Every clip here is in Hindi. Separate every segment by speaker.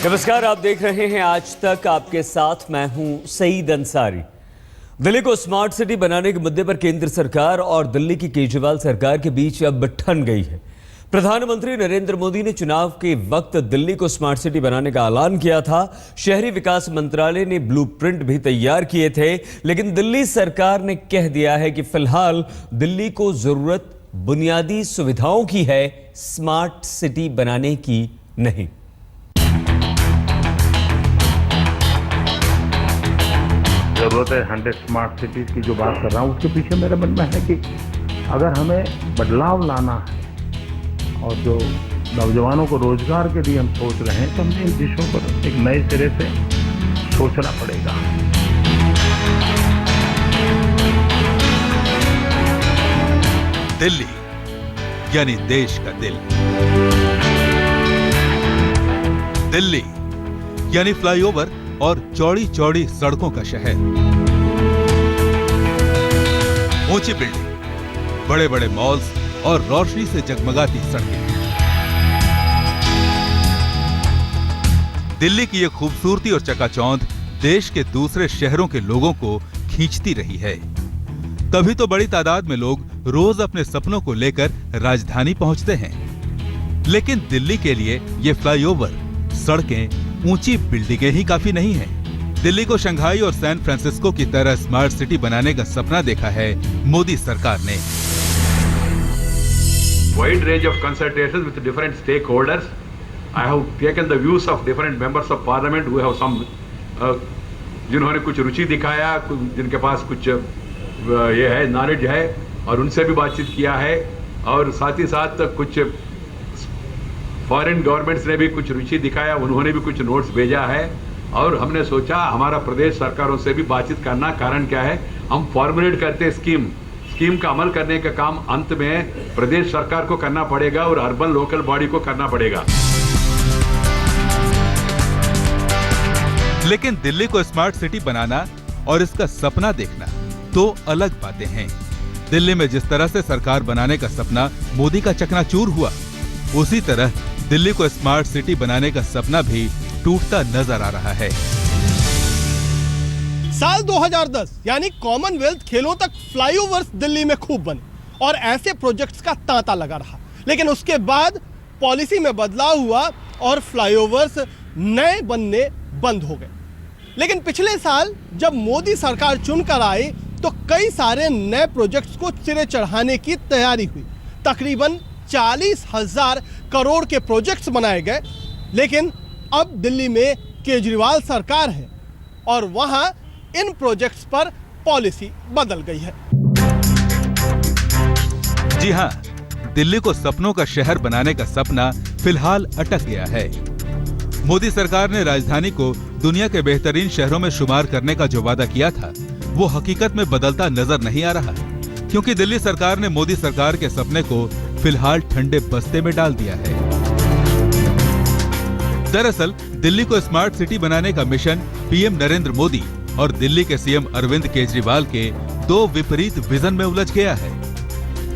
Speaker 1: नमस्कार, आप देख रहे हैं आज तक। आपके साथ मैं हूं सईद अंसारी। दिल्ली को स्मार्ट सिटी बनाने के मुद्दे पर केंद्र सरकार और दिल्ली की केजरीवाल सरकार के बीच अब ठन गई है। प्रधानमंत्री नरेंद्र मोदी ने चुनाव के वक्त दिल्ली को स्मार्ट सिटी बनाने का ऐलान किया था। शहरी विकास मंत्रालय ने ब्लूप्रिंट भी तैयार किए थे, लेकिन दिल्ली सरकार ने कह दिया है कि फिलहाल दिल्ली को जरूरत बुनियादी सुविधाओं की है, स्मार्ट सिटी बनाने की नहीं।
Speaker 2: जरूरत है 100 स्मार्ट सिटीज की जो बात कर रहा हूँ, उसके पीछे मेरे मन में है कि अगर हमें बदलाव लाना है और जो नौजवानों को रोजगार के लिए हम सोच रहे हैं, तो हमें इन विषयों पर एक नए सिरे से सोचना पड़ेगा।
Speaker 3: दिल्ली यानी देश का दिल, दिल्ली यानी फ्लाईओवर और चौड़ी चौड़ी सड़कों का शहर, ऊंची बिल्डिंग, बड़े बड़े मॉल्स और रोशनी से जगमगाती सड़कें। दिल्ली की ये खूबसूरती और चकाचौंध देश के दूसरे शहरों के लोगों को खींचती रही है। तभी तो बड़ी तादाद में लोग रोज अपने सपनों को लेकर राजधानी पहुंचते हैं। लेकिन दिल्ली के लिए ये फ्लाईओवर, सड़कें, ऊंची बिल्डिंगें ही काफी नहीं हैं। दिल्ली को शंघाई और सैन फ्रांसिस्को की तरह स्मार्ट सिटी बनाने का सपना देखा है मोदी सरकार ने।
Speaker 4: Wide range of consultations with different stakeholders. I have taken the views of different members of parliament who have some जिन्होंने कुछ रुचि दिखाया, जिनके पास कुछ ये है, नॉलेज है, और उनसे भी बातचीत किया है। और साथ ही साथ कुछ फॉरेन गवर्नमेंट्स ने भी कुछ रुचि दिखाया, उन्होंने भी कुछ नोट्स भेजा है। और हमने सोचा हमारा प्रदेश सरकारों से भी बातचीत करना। कारण क्या है, हम फॉर्मुलेट करते स्कीम का अमल करने का काम अंत में प्रदेश सरकार को करना पड़ेगा और अर्बन लोकल बॉडी को करना पड़ेगा।
Speaker 3: लेकिन दिल्ली को स्मार्ट सिटी बनाना और इसका सपना देखना तो अलग बातें हैं। दिल्ली में जिस तरह से सरकार बनाने का सपना मोदी का चकनाचूर हुआ, उसी तरह दिल्ली को स्मार्ट सिटी बनाने का सपना भी टूटता नजर आ रहा है।
Speaker 5: साल 2010 यानी कॉमनवेल्थ खेलों तक फ्लाईओवर्स दिल्ली में खूब बने और ऐसे प्रोजेक्ट्स का तांता लगा रहा। लेकिन उसके बाद पॉलिसी में बदलाव हुआ और फ्लाईओवर्स नए बनने बंद हो गए। लेकिन पिछले साल जब मोदी सरकार चुनकर आई तो कई सारे नए प्रोजेक्ट्स को सिरे चढ़ाने की तैयारी हुई। तकरीबन 40,000 करोड़ के प्रोजेक्ट्स बनाए गए। लेकिन अब दिल्ली में केजरीवाल सरकार है और वहां इन प्रोजेक्ट्स पर पॉलिसी बदल गई है।
Speaker 3: जी हां, दिल्ली को सपनों का शहर बनाने का सपना फिलहाल अटक गया है। मोदी सरकार ने राजधानी को दुनिया के बेहतरीन शहरों में शुमार करने का जो वादा किया था, वो हकीकत में बदलता नजर नहीं आ रहा, क्योंकि दिल्ली सरकार ने मोदी सरकार के सपने को फिलहाल ठंडे बस्ते में डाल दिया है। दरअसल दिल्ली को स्मार्ट सिटी बनाने का मिशन पीएम नरेंद्र मोदी और दिल्ली के सीएम अरविंद केजरीवाल के दो विपरीत विजन में उलझ गया है।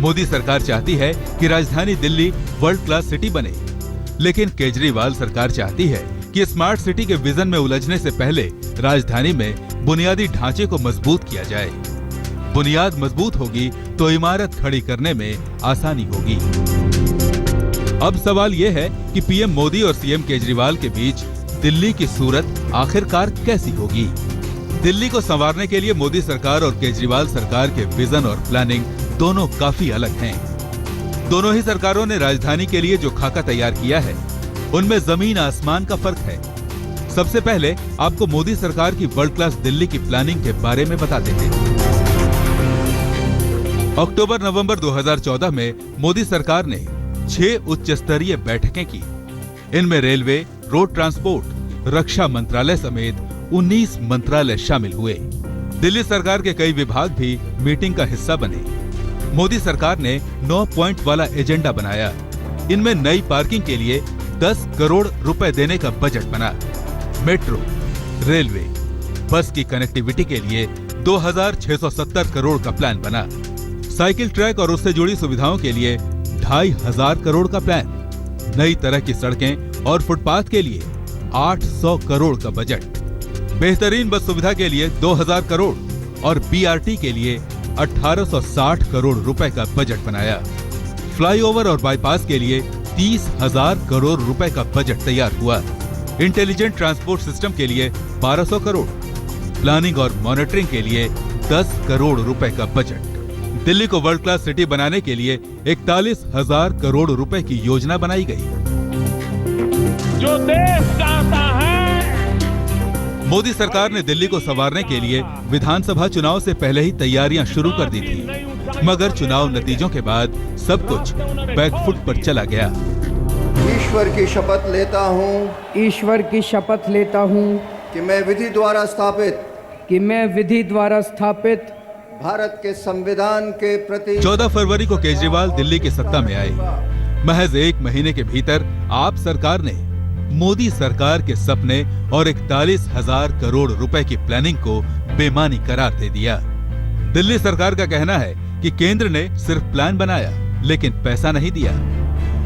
Speaker 3: मोदी सरकार चाहती है कि राजधानी दिल्ली वर्ल्ड क्लास सिटी बने, लेकिन केजरीवाल सरकार चाहती है कि स्मार्ट सिटी के विजन में उलझने से पहले राजधानी में बुनियादी ढांचे को मजबूत किया जाए। बुनियाद मजबूत होगी तो इमारत खड़ी करने में आसानी होगी। अब सवाल यह है कि पीएम मोदी और सीएम केजरीवाल के बीच दिल्ली की सूरत आखिरकार कैसी होगी। दिल्ली को संवारने के लिए मोदी सरकार और केजरीवाल सरकार के विजन और प्लानिंग दोनों काफी अलग हैं। दोनों ही सरकारों ने राजधानी के लिए जो खाका तैयार किया है, उनमें जमीन आसमान का फर्क है। सबसे पहले आपको मोदी सरकार की वर्ल्ड क्लास दिल्ली की प्लानिंग के बारे में बता देते हैं। अक्टूबर-नवंबर 2014 में मोदी सरकार ने 6 उच्च स्तरीय बैठकें की। इनमें रेलवे, रोड ट्रांसपोर्ट, रक्षा मंत्रालय समेत 19 मंत्रालय शामिल हुए। दिल्ली सरकार के कई विभाग भी मीटिंग का हिस्सा बने। मोदी सरकार ने 9 पॉइंट वाला एजेंडा बनाया। इनमें नई पार्किंग के लिए 10 करोड़ रुपए देने का बजट बना। मेट्रो, रेलवे, बस की कनेक्टिविटी के लिए 2670 करोड़ का प्लान बना। साइकिल ट्रैक और उससे जुड़ी सुविधाओं के लिए 2500 करोड़ का प्लान। नई तरह की सड़कें और फुटपाथ के लिए 800 करोड़ का बजट, बेहतरीन बस सुविधा के लिए 2000 करोड़ और बीआरटी के लिए 1860 करोड़ रुपए का बजट बनाया। फ्लाईओवर और बाईपास के लिए 30,000 करोड़ रुपए का बजट तैयार हुआ। इंटेलिजेंट ट्रांसपोर्ट सिस्टम के लिए 1200 करोड़, प्लानिंग और मॉनिटरिंग के लिए 10 करोड़ रुपए का बजट। दिल्ली को वर्ल्ड क्लास सिटी बनाने के लिए 41,000 करोड़ रुपए की योजना बनाई गई।
Speaker 6: जो देश चाहता है,
Speaker 3: मोदी सरकार ने दिल्ली को संवारने के लिए विधानसभा चुनाव से पहले ही तैयारियां शुरू कर दी थी, मगर चुनाव नतीजों के बाद सब कुछ बैकफुट पर चला गया।
Speaker 7: ईश्वर की शपथ लेता हूँ,
Speaker 8: ईश्वर की शपथ लेता हूँ
Speaker 7: कि मैं विधि द्वारा स्थापित भारत के संविधान के प्रति
Speaker 3: 14 फरवरी को केजरीवाल दिल्ली की सत्ता में आए। महज 1 महीने के भीतर आप सरकार ने मोदी सरकार के सपने और 41,000 करोड़ रुपए की प्लानिंग को बेमानी करार दे दिया। दिल्ली सरकार का कहना है कि केंद्र ने सिर्फ प्लान बनाया लेकिन पैसा नहीं दिया।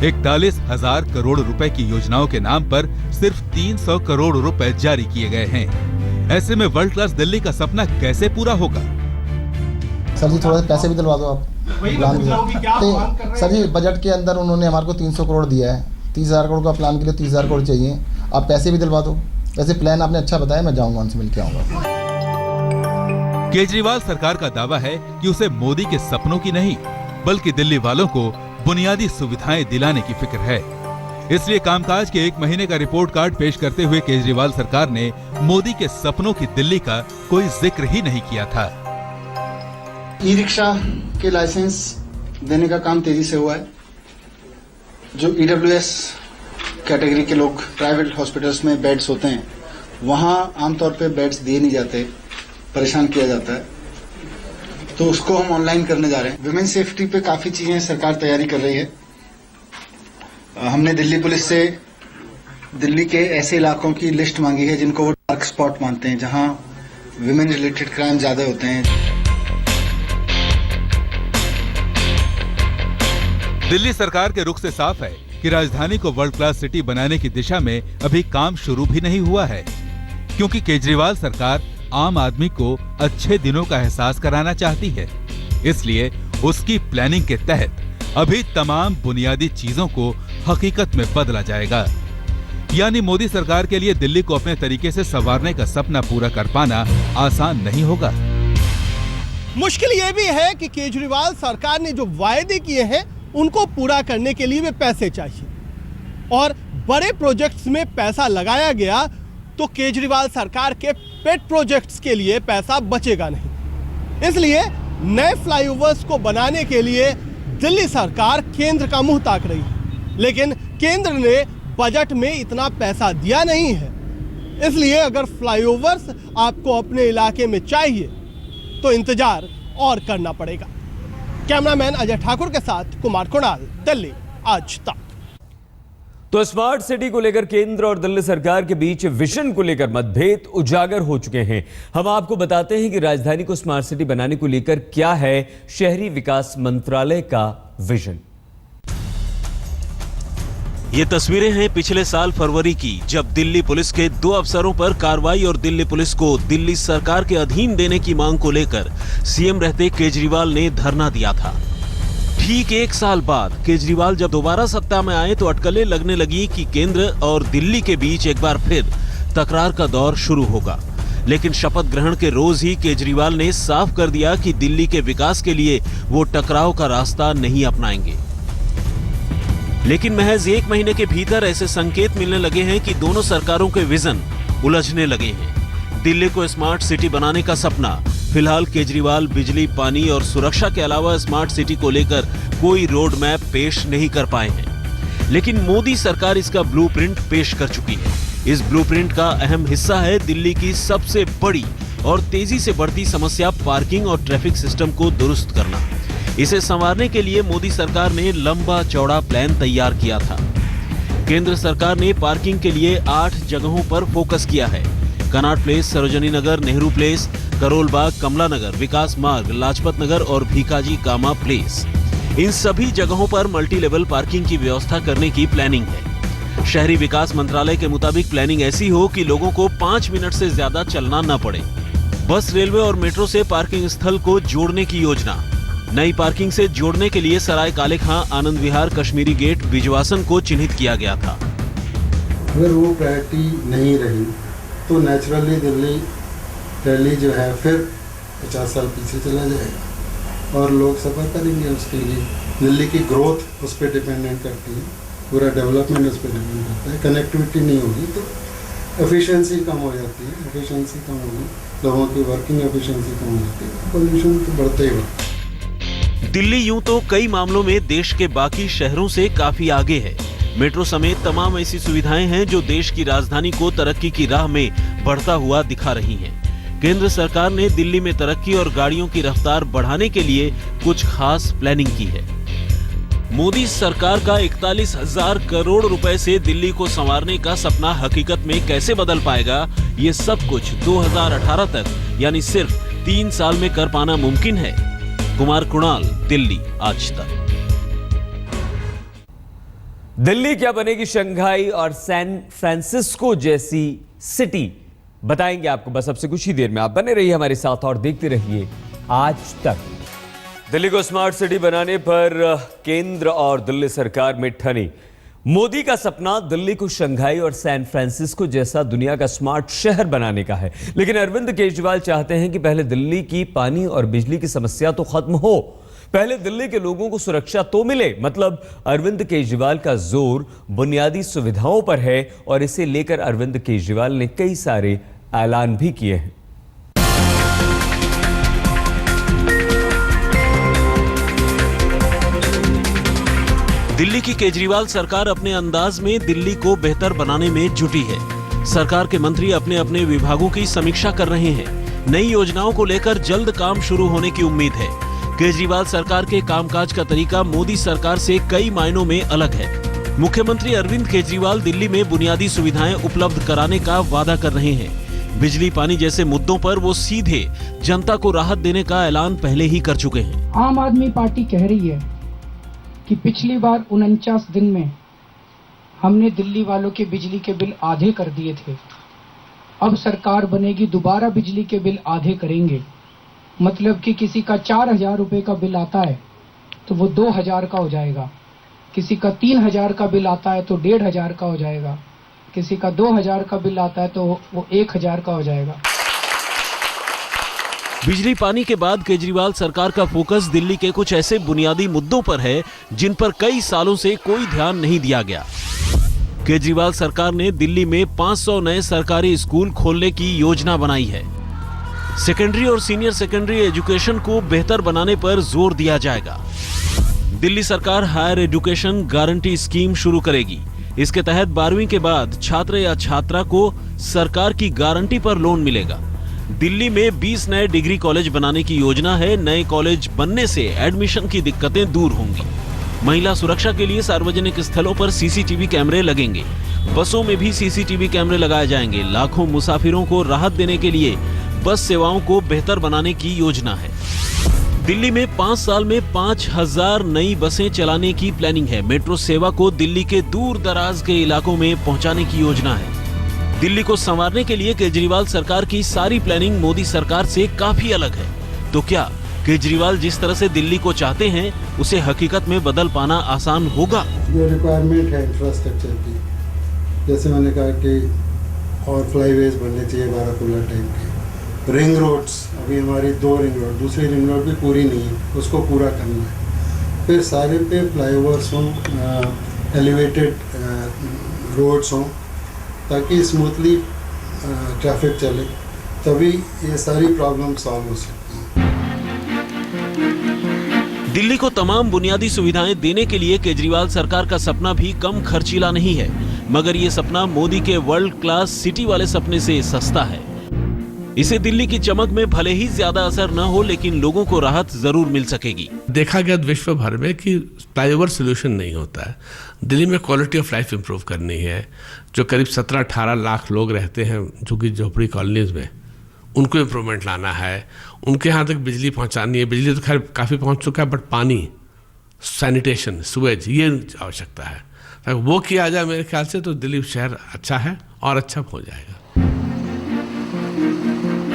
Speaker 3: 41,000 करोड़ रुपए की योजनाओं के नाम पर सिर्फ 300 करोड़ रुपए जारी किए गए हैं। ऐसे में वर्ल्ड क्लास दिल्ली का सपना कैसे पूरा होगा?
Speaker 9: सर जी थोड़े पैसे भी दिलवा दो आप। प्लान सर जी बजट के अंदर उन्होंने हमारे को 300 करोड़ दिया है, 30,000 करोड़ का प्लान के लिए 30,000 करोड़ चाहिए। आप पैसे भी दिलवा दो। वैसे प्लान आपने अच्छा बताया, मैं जाऊंगा उनसे मिल के आऊंगा।
Speaker 3: केजरीवाल सरकार का दावा है कि उसे मोदी के सपनों की नहीं बल्कि दिल्ली वालों को बुनियादी सुविधाएं दिलाने की फिक्र है। इसलिए कामकाज के 1 महीने का रिपोर्ट कार्ड पेश करते हुए केजरीवाल सरकार ने मोदी के सपनों की दिल्ली का कोई जिक्र ही नहीं किया था।
Speaker 10: ई रिक्शा के लाइसेंस देने का काम तेजी से हुआ है। जो ईडब्ल्यूएस कैटेगरी के लोग प्राइवेट हॉस्पिटल्स में बेड्स होते हैं, वहां आमतौर पे बेड्स दिए नहीं जाते, परेशान किया जाता है, तो उसको हम ऑनलाइन करने जा रहे हैं। विमेन सेफ्टी पे काफी चीजें सरकार तैयारी कर रही है। हमने दिल्ली पुलिस से दिल्ली के ऐसे इलाकों की लिस्ट मांगी है जिनको वो डार्क स्पॉट मानते हैं, जहां विमेन रिलेटेड क्राइम ज्यादा होते हैं।
Speaker 3: दिल्ली सरकार के रुख से साफ है कि राजधानी को वर्ल्ड क्लास सिटी बनाने की दिशा में अभी काम शुरू भी नहीं हुआ है, क्योंकि केजरीवाल सरकार आम आदमी को अच्छे दिनों का एहसास कराना चाहती है। इसलिए उसकी प्लानिंग के तहत अभी तमाम बुनियादी चीजों को हकीकत में बदला जाएगा। यानी मोदी सरकार के लिए दिल्ली को अपने तरीके से संवारने का सपना पूरा कर पाना आसान नहीं होगा।
Speaker 5: मुश्किल ये भी है कि केजरीवाल सरकार ने जो वायदे किए हैं उनको पूरा करने के लिए भी पैसे चाहिए, और बड़े प्रोजेक्ट्स में पैसा लगाया गया तो केजरीवाल सरकार के पेट प्रोजेक्ट्स के लिए पैसा बचेगा नहीं। इसलिए नए फ्लाईओवर्स को बनाने के लिए दिल्ली सरकार केंद्र का मुंह ताक रही है, लेकिन केंद्र ने बजट में इतना पैसा दिया नहीं है। इसलिए अगर फ्लाईओवर्स आपको अपने इलाके में चाहिए तो इंतजार और करना पड़ेगा। कैमरामैन अजय ठाकुर के साथ कुमार कुणाल, दिल्ली आज तक।
Speaker 1: तो स्मार्ट सिटी को लेकर केंद्र और दिल्ली सरकार के बीच विजन को लेकर मतभेद उजागर हो चुके हैं। हम आपको बताते हैं कि राजधानी को स्मार्ट सिटी बनाने को लेकर क्या है शहरी विकास मंत्रालय का विजन।
Speaker 11: ये तस्वीरें हैं पिछले साल फरवरी की, जब दिल्ली पुलिस के 2 अफसरों पर कार्रवाई और दिल्ली पुलिस को दिल्ली सरकार के अधीन देने की मांग को लेकर सीएम रहते केजरीवाल ने धरना दिया था। ठीक 1 साल बाद केजरीवाल जब दोबारा सत्ता में आए तो अटकलें लगने लगी कि केंद्र और दिल्ली के बीच एक बार फिर तकरार का दौर शुरू होगा। लेकिन शपथ ग्रहण के रोज ही केजरीवाल ने साफ कर दिया कि दिल्ली के विकास के लिए वो टकराव का रास्ता नहीं अपनाएंगे। लेकिन महज 1 महीने के भीतर ऐसे संकेत मिलने लगे हैं कि दोनों सरकारों के विजन उलझने लगे हैं। दिल्ली को स्मार्ट सिटी बनाने का सपना, फिलहाल केजरीवाल बिजली, पानी और सुरक्षा के अलावा स्मार्ट सिटी को लेकर कोई रोड मैप पेश नहीं कर पाए हैं। लेकिन मोदी सरकार इसका ब्लूप्रिंट पेश कर चुकी है। इस ब्लूप्रिंट का अहम हिस्सा है दिल्ली की सबसे बड़ी और तेजी से बढ़ती समस्या पार्किंग और ट्रैफिक सिस्टम को दुरुस्त करना। इसे संवारने के लिए मोदी सरकार ने लंबा चौड़ा प्लान तैयार किया था। केंद्र सरकार ने पार्किंग के लिए 8 जगहों पर फोकस किया है। Connaught place, Sarojini Nagar, Nehru place, Karol Bagh, कमला नगर, विकास मार्ग, लाजपत नगर और भीकाजी कामा प्लेस। इन सभी जगहों पर मल्टी लेवल पार्किंग की व्यवस्था करने की प्लानिंग है। शहरी विकास मंत्रालय के मुताबिक प्लानिंग ऐसी हो कि लोगों को 5 मिनट से ज्यादा चलना न पड़े। बस, रेलवे और मेट्रो से पार्किंग स्थल को जोड़ने की योजना। नई पार्किंग से जोड़ने के लिए सराय काले खां, आनंद विहार, कश्मीरी गेट, बिजवासन को चिन्हित किया गया था।
Speaker 10: अगर वो प्रायोरिटी नहीं रही तो नेचुरली दिल्ली जो है फिर 50 साल पीछे चला जाएगा और लोग सफ़र करेंगे उसके लिए। दिल्ली की ग्रोथ उस पर डिपेंडेंट करती है, पूरा डेवलपमेंट उस पर डिपेंड करता है। कनेक्टिविटी नहीं होगी तो एफिशिएंसी कम हो जाती है, एफिशिएंसी कम होगी, लोगों की वर्किंग एफिशिएंसी कम हो जाती है, पोल्यूशन तो बढ़ता ही बढ़ता है।
Speaker 11: दिल्ली यूं तो कई मामलों में देश के बाकी शहरों से काफी आगे है। मेट्रो समेत तमाम ऐसी सुविधाएं हैं जो देश की राजधानी को तरक्की की राह में बढ़ता हुआ दिखा रही हैं। केंद्र सरकार ने दिल्ली में तरक्की और गाड़ियों की रफ्तार बढ़ाने के लिए कुछ खास प्लानिंग की है। मोदी सरकार का 41,000 करोड़ रुपए से दिल्ली को संवारने का सपना हकीकत में कैसे बदल पाएगा, ये सब कुछ 2018 तक यानी सिर्फ 3 साल में कर पाना मुमकिन है। कुमार कुणाल, दिल्ली आज तक।
Speaker 1: दिल्ली क्या बनेगी शंघाई और सैन फ्रांसिस्को जैसी सिटी, बताएंगे आपको बस अब से कुछ ही देर में। आप बने रहिए हमारे साथ और देखते रहिए आज तक। दिल्ली को स्मार्ट सिटी बनाने पर केंद्र और दिल्ली सरकार में ठनी। मोदी का सपना दिल्ली को शंघाई और सैन फ्रांसिस्को जैसा दुनिया का स्मार्ट शहर बनाने का है, लेकिन अरविंद केजरीवाल चाहते हैं कि पहले दिल्ली की पानी और बिजली की समस्या तो खत्म हो, पहले दिल्ली के लोगों को सुरक्षा तो मिले। मतलब अरविंद केजरीवाल का जोर बुनियादी सुविधाओं पर है और इसे लेकर अरविंद केजरीवाल ने कई सारे ऐलान भी किए हैं।
Speaker 11: दिल्ली की केजरीवाल सरकार अपने अंदाज में दिल्ली को बेहतर बनाने में जुटी है। सरकार के मंत्री अपने अपने विभागों की समीक्षा कर रहे हैं। नई योजनाओं को लेकर जल्द काम शुरू होने की उम्मीद है। केजरीवाल सरकार के कामकाज का तरीका मोदी सरकार से कई मायनों में अलग है। मुख्यमंत्री अरविंद केजरीवाल दिल्ली में बुनियादी सुविधाएं उपलब्ध कराने का वादा कर रहे हैं। बिजली, पानी जैसे मुद्दों पर वो सीधे जनता को राहत देने का ऐलान पहले ही कर चुके हैं।
Speaker 8: आम आदमी पार्टी कह रही है कि पिछली बार 49 दिन में हमने दिल्ली वालों के बिजली के बिल आधे कर दिए थे। अब सरकार बनेगी, दोबारा बिजली के बिल आधे करेंगे। मतलब कि किसी का 4,000 रुपए का बिल आता है तो वो 2,000 का हो जाएगा, किसी का 3,000 का बिल आता है तो 1,500 का हो जाएगा, किसी का 2,000 का बिल आता है तो वो 1,000 का हो जाएगा।
Speaker 11: बिजली पानी के बाद केजरीवाल सरकार का फोकस दिल्ली के कुछ ऐसे बुनियादी मुद्दों पर है जिन पर कई सालों से कोई ध्यान नहीं दिया गया। केजरीवाल सरकार ने दिल्ली में 500 नए सरकारी स्कूल खोलने की योजना बनाई है। सेकेंडरी और सीनियर सेकेंडरी एजुकेशन को बेहतर बनाने पर जोर दिया जाएगा। दिल्ली सरकार हायर एजुकेशन गारंटी स्कीम शुरू करेगी। इसके तहत 12वीं के बाद छात्र या छात्रा को सरकार की गारंटी पर लोन मिलेगा। दिल्ली में 20 नए डिग्री कॉलेज बनाने की योजना है। नए कॉलेज बनने से एडमिशन की दिक्कतें दूर होंगी। महिला सुरक्षा के लिए सार्वजनिक स्थलों पर सीसीटीवी कैमरे लगेंगे। बसों में भी सीसीटीवी कैमरे लगाए जाएंगे। लाखों मुसाफिरों को राहत देने के लिए बस सेवाओं को बेहतर बनाने की योजना है। दिल्ली में 5 साल में 5,000 नई बसें चलाने की प्लानिंग है। मेट्रो सेवा को दिल्ली के दूर दराज के इलाकों में पहुंचाने की योजना है। दिल्ली को संवारने के लिए केजरीवाल सरकार की सारी प्लानिंग मोदी सरकार से काफी अलग है। तो क्या केजरीवाल जिस तरह से दिल्ली को चाहते हैं उसे हकीकत में बदल पाना आसान होगा?
Speaker 10: जो रिक्वायरमेंट है इंफ्रास्ट्रक्चर की, जैसे मैंने कहा कि और फ्लाईवेज बनने चाहिए 12 टाइप के। रिंग रोड्स, अभी हमारी 2 रिंग रोड, दूसरी रिंग रोड भी पूरी नहीं है, उसको पूरा करना है। फिर सारे पे फ्लाईओवर्स हों, एलिवेटेड रोड्स हों, ताकि स्मूथली ट्रैफिक चले, तभी ये सारी प्रॉब्लम सॉल्व हो सकती हैं।
Speaker 11: दिल्ली को तमाम बुनियादी सुविधाएं देने के लिए केजरीवाल सरकार का सपना भी कम खर्चीला नहीं है, मगर ये सपना मोदी के वर्ल्ड क्लास सिटी वाले सपने से सस्ता है। इसे दिल्ली की चमक में भले ही ज्यादा असर न हो, लेकिन लोगों को राहत जरूर मिल सकेगी।
Speaker 12: देखा गया विश्व भर में कि फ्लाईओवर सोल्यूशन नहीं होता है। दिल्ली में क्वालिटी ऑफ लाइफ इंप्रूव करनी है। जो करीब 17-18 लाख लोग रहते हैं जो कि झोपड़ी कॉलोनीज में, उनको इम्प्रूवमेंट लाना है। उनके यहाँ तक बिजली पहुँचानी है। बिजली तो खैर काफ़ी पहुँच चुका है, बट पानी, सैनिटेशन, सुएज, ये आवश्यकता है। अगर वो किया जाए मेरे ख्याल से तो दिल्ली शहर अच्छा है और अच्छा हो जाएगा।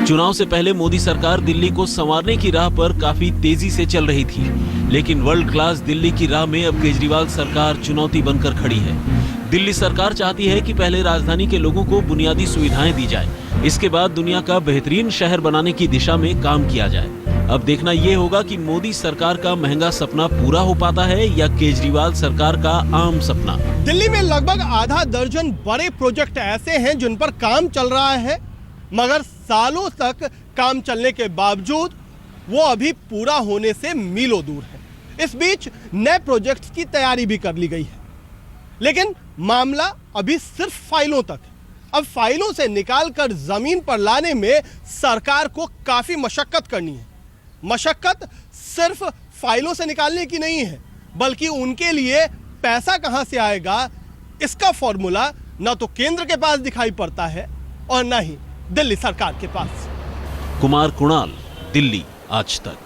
Speaker 11: चुनाव से पहले मोदी सरकार दिल्ली को संवारने की राह पर काफी तेजी से चल रही थी, लेकिन वर्ल्ड क्लास दिल्ली की राह में अब केजरीवाल सरकार चुनौती बनकर खड़ी है। दिल्ली सरकार चाहती है कि पहले राजधानी के लोगों को बुनियादी सुविधाएं दी जाए, इसके बाद दुनिया का बेहतरीन शहर बनाने की दिशा में काम किया जाए। अब देखना यह होगा कि मोदी सरकार का महंगा सपना पूरा हो पाता है या केजरीवाल सरकार का आम सपना।
Speaker 5: दिल्ली में लगभग आधा दर्जन बड़े प्रोजेक्ट ऐसे हैं जिन पर काम चल रहा है, मगर सालों तक काम चलने के बावजूद वो अभी पूरा होने से मीलों दूर है। इस बीच नए प्रोजेक्ट्स की तैयारी भी कर ली गई है, लेकिन मामला अभी सिर्फ फाइलों तक है। अब फाइलों से निकालकर जमीन पर लाने में सरकार को काफी मशक्कत करनी है। मशक्कत सिर्फ फाइलों से निकालने की नहीं है, बल्कि उनके लिए पैसा कहां से आएगा, इसका फॉर्मूला ना तो केंद्र के पास दिखाई पड़ता है और ना ही दिल्ली सरकार के पास।
Speaker 11: कुमार कुणाल, दिल्ली आज तक।